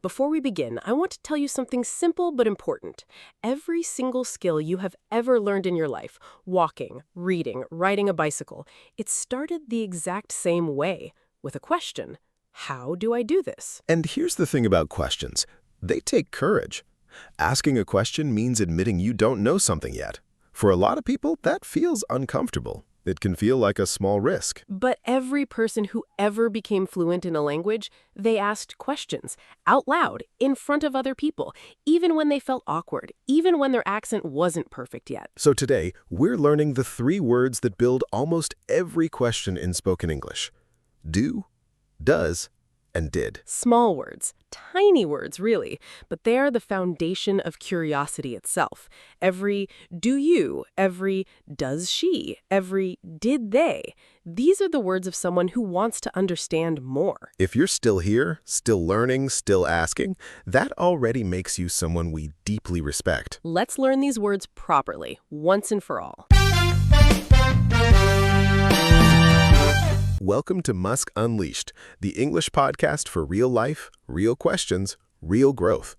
Before we begin, I want to tell you something simple but important. Every single skill you have ever learned in your life, walking, reading, riding a bicycle, it started the exact same way, with a question. How do I do this? And here's the thing about questions. They take courage. Asking a question means admitting you don't know something yet. For a lot of people, that feels uncomfortable. It can feel like a small risk. But every person who ever became fluent in a language, they asked questions, out loud, in front of other people, even when they felt awkward, even when their accent wasn't perfect yet. So today, we're learning the 3 words that build almost every question in spoken English. Do, does, and did. Small words, tiny words really, but they are the foundation of curiosity itself. Every do you, every does she, every did they. These are the words of someone who wants to understand more. If you're still here, still learning, still asking, that already makes you someone we deeply respect. Let's learn these words properly, once and for all. Welcome to Musk Unleashed, the English podcast for real life, real questions, real growth.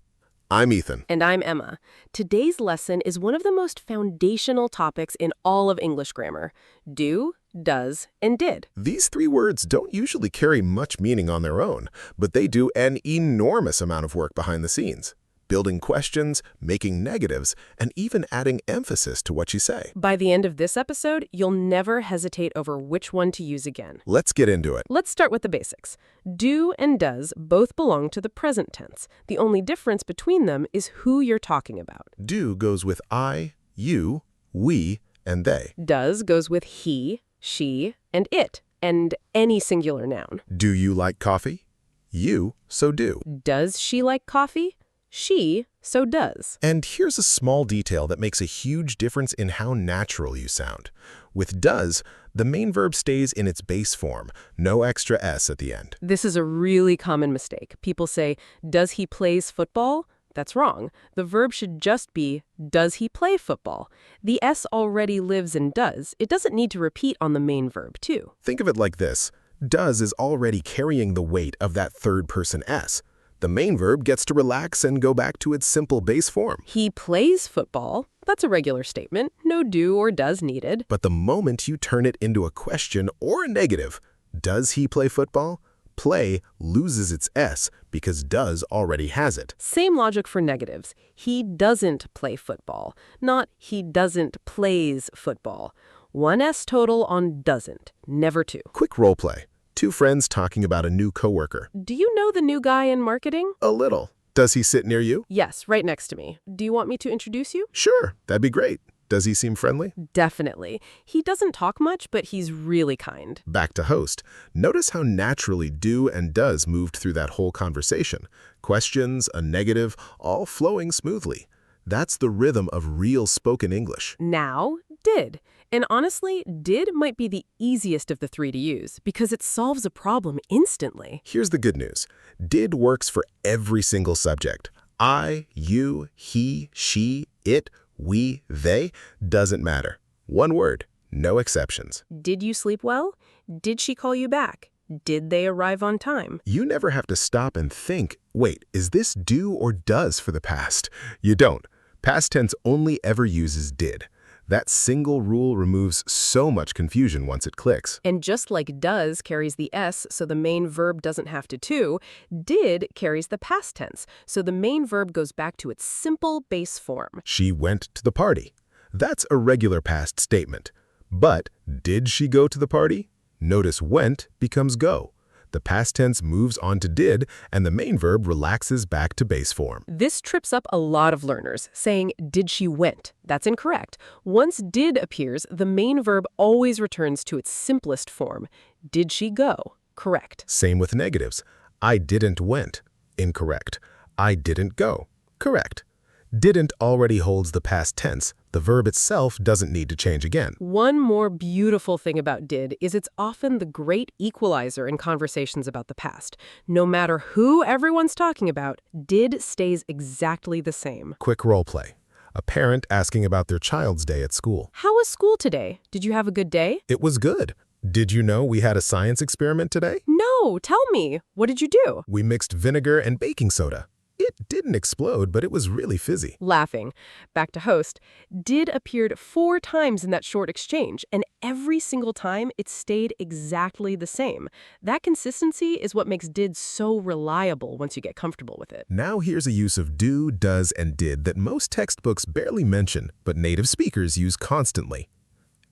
I'm Ethan. And I'm Emma. Today's lesson is one of the most foundational topics in all of English grammar. Do, does, and did. These 3 words don't usually carry much meaning on their own, but they do an enormous amount of work behind the scenes. Building questions, making negatives, and even adding emphasis to what you say. By the end of this episode, you'll never hesitate over which one to use again. Let's get into it. Let's start with the basics. Do and does both belong to the present tense. The only difference between them is who you're talking about. Do goes with I, you, we, and they. Does goes with he, she, and it, and any singular noun. Do you like coffee? You, so do. Does she like coffee? She, so does. And here's a small detail that makes a huge difference in how natural you sound. With does, the main verb stays in its base form, no extra s at the end. This is a really common mistake. People say, does he plays football? That's wrong. The verb should just be, does he play football? The s already lives in does. It doesn't need to repeat on the main verb, too. Think of it like this. Does is already carrying the weight of that third-person s. The main verb gets to relax and go back to its simple base form. He plays football. That's a regular statement. No do or does needed. But the moment you turn it into a question or a negative, does he play football? Play loses its s because does already has it. Same logic for negatives. He doesn't play football, not he doesn't plays football. 1 s total on doesn't, never 2. Quick role play. 2 friends talking about a new coworker. Do you know the new guy in marketing? A little. Does he sit near you? Yes, right next to me. Do you want me to introduce you? Sure, that'd be great. Does he seem friendly? Definitely. He doesn't talk much, but he's really kind. Back to host. Notice how naturally do and does moved through that whole conversation. Questions, a negative, all flowing smoothly. That's the rhythm of real spoken English. Now, did. And honestly, did might be the easiest of the 3 to use because it solves a problem instantly. Here's the good news. Did works for every single subject. I, you, he, she, it, we, they, doesn't matter. 1 word, no exceptions. Did you sleep well? Did she call you back? Did they arrive on time? You never have to stop and think, wait, is this do or does for the past? You don't. Past tense only ever uses did. That single rule removes so much confusion once it clicks. And just like does carries the s, so the main verb doesn't have to, did carries the past tense, so the main verb goes back to its simple base form. She went to the party. That's a regular past statement. But did she go to the party? Notice went becomes go. The past tense moves on to did, and the main verb relaxes back to base form. This trips up a lot of learners, saying, did she went? That's incorrect. Once did appears, the main verb always returns to its simplest form. Did she go? Correct. Same with negatives. I didn't went. Incorrect. I didn't go. Correct. Didn't already holds the past tense. The verb itself doesn't need to change again. One more beautiful thing about did is it's often the great equalizer in conversations about the past. No matter who everyone's talking about, did stays exactly the same. Quick role play. A parent asking about their child's day at school. How was school today? Did you have a good day? It was good. Did you know we had a science experiment today? No, tell me. What did you do? We mixed vinegar and baking soda. It didn't explode, but it was really fizzy. Laughing. Back to host. Did appeared 4 times in that short exchange, and every single time it stayed exactly the same. That consistency is what makes did so reliable once you get comfortable with it. Now here's a use of do, does, and did that most textbooks barely mention, but native speakers use constantly.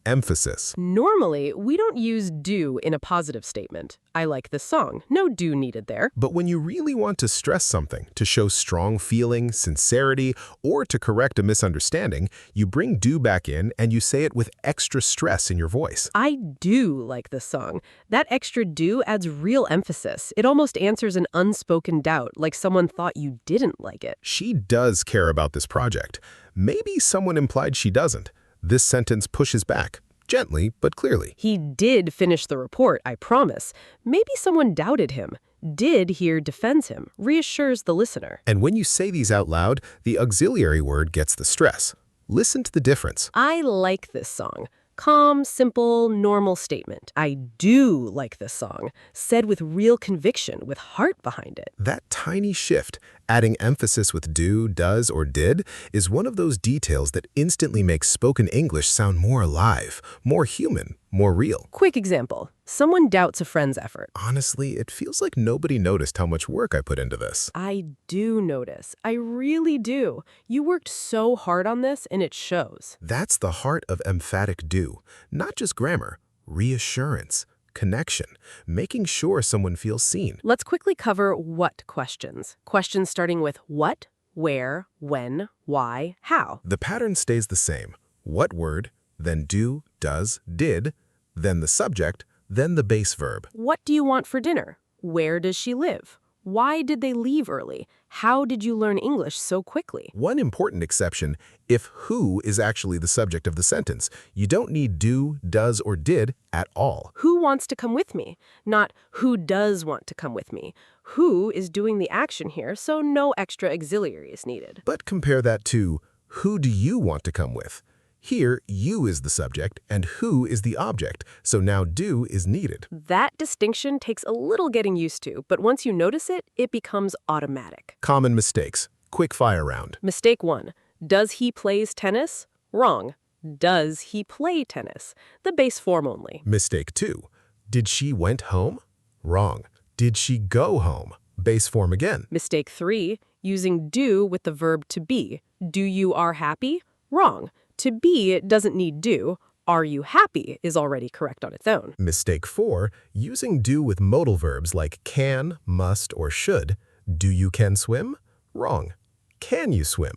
Emphasis. Normally, we don't use do in a positive statement. I like this song. No do needed there. But when you really want to stress something, to show strong feeling, sincerity, or to correct a misunderstanding, you bring do back in and you say it with extra stress in your voice. I do like this song. That extra do adds real emphasis. It almost answers an unspoken doubt, like someone thought you didn't like it. She does care about this project. Maybe someone implied she doesn't. This sentence pushes back, gently but clearly. He did finish the report, I promise. Maybe someone doubted him. Did here defends him, reassures the listener. And when you say these out loud, the auxiliary word gets the stress. Listen to the difference. I like this song. Calm, simple, normal statement. I do like this song, said with real conviction, with heart behind it. That tiny shift, adding emphasis with do, does, or did, is one of those details that instantly makes spoken English sound more alive, more human, more real. Quick example. Someone doubts a friend's effort. Honestly, it feels like nobody noticed how much work I put into this. I do notice. I really do. You worked so hard on this, and it shows. That's the heart of emphatic do. Not just grammar, reassurance, connection, making sure someone feels seen. Let's quickly cover what questions. Questions starting with what, where, when, why, how. The pattern stays the same. What word, then do, does, did, then the subject, then the base verb. What do you want for dinner? Where does she live? Why did they leave early? How did you learn English so quickly? One important exception, if who is actually the subject of the sentence. You don't need do, does, or did at all. Who wants to come with me? Not who does want to come with me. Who is doing the action here, so no extra auxiliary is needed. But compare that to who do you want to come with? Here, you is the subject and who is the object, so now do is needed. That distinction takes a little getting used to, but once you notice it, it becomes automatic. Common mistakes. Quick fire round. Mistake 1. Does he plays tennis? Wrong. Does he play tennis? The base form only. Mistake 2. Did she went home? Wrong. Did she go home? Base form again. Mistake 3. Using do with the verb to be. Do you are happy? Wrong. To be doesn't need do. Are you happy is already correct on its own. Mistake 4. Using do with modal verbs like can, must, or should. Do you can swim? Wrong. Can you swim?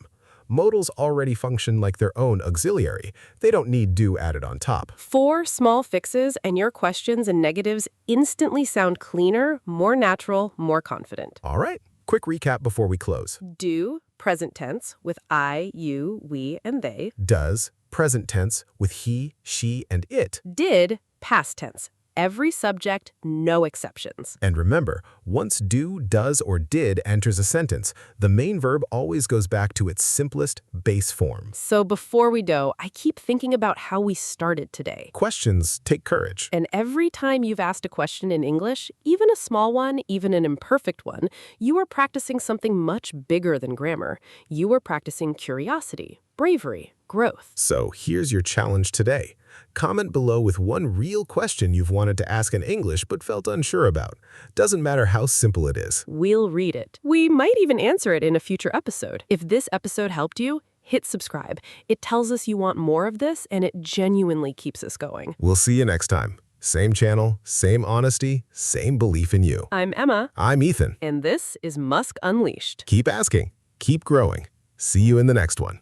Modals already function like their own auxiliary. They don't need do added on top. 4 small fixes and your questions and negatives instantly sound cleaner, more natural, more confident. All right, quick recap before we close. Do, present tense, with I, you, we, and they. Does, present tense, with he, she, and it. Did, past tense. Every subject, no exceptions. And remember, once do, does, or did enters a sentence, the main verb always goes back to its simplest base form. So before we go, I keep thinking about how we started today. Questions take courage. And every time you've asked a question in English, even a small one, even an imperfect one, you are practicing something much bigger than grammar. You are practicing curiosity, bravery, growth. So here's your challenge today. Comment below with one real question you've wanted to ask in English but felt unsure about. Doesn't matter how simple it is. We'll read it. We might even answer it in a future episode. If this episode helped you, hit subscribe. It tells us you want more of this, and it genuinely keeps us going. We'll see you next time. Same channel, same honesty, same belief in you. I'm Emma. I'm Ethan. And this is Musk Unleashed. Keep asking, keep growing. See you in the next one.